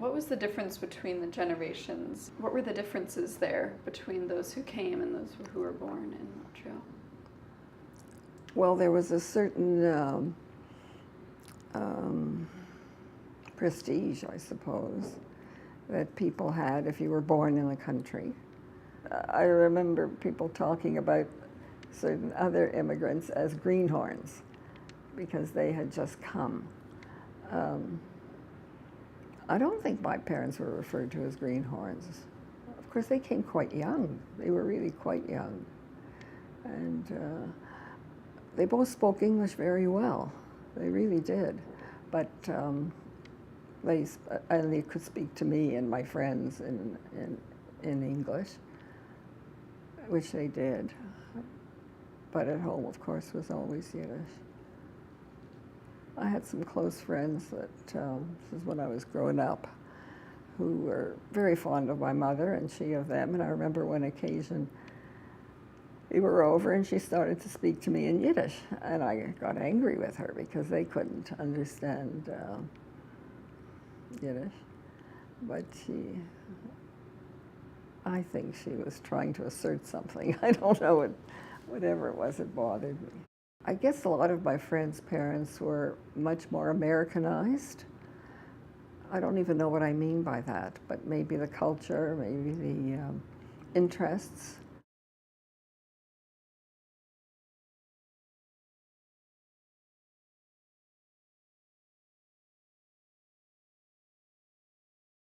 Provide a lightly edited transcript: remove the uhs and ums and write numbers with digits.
What was the difference between the generations? What were the differences there between those who came and those who were born in Montreal? Well, there was a certain prestige, I suppose, that people had if you were born in the country. I remember people talking about certain other immigrants as greenhorns because they had just come. I don't think my parents were referred to as greenhorns. Of course, they came quite young. They were really quite young. And they both spoke English very well. They really did. But they could speak to me and my friends in English, which they did. But at home, of course, was always Yiddish. I had some close friends that, this is when I was growing up, who were very fond of my mother and she of them. And I remember one occasion we were over and she started to speak to me in Yiddish. And I got angry with her because they couldn't understand Yiddish. But I think she was trying to assert something. I don't know, whatever it was, it bothered me. I guess a lot of my friends' parents were much more Americanized. I don't even know what I mean by that, but maybe the culture, maybe the interests.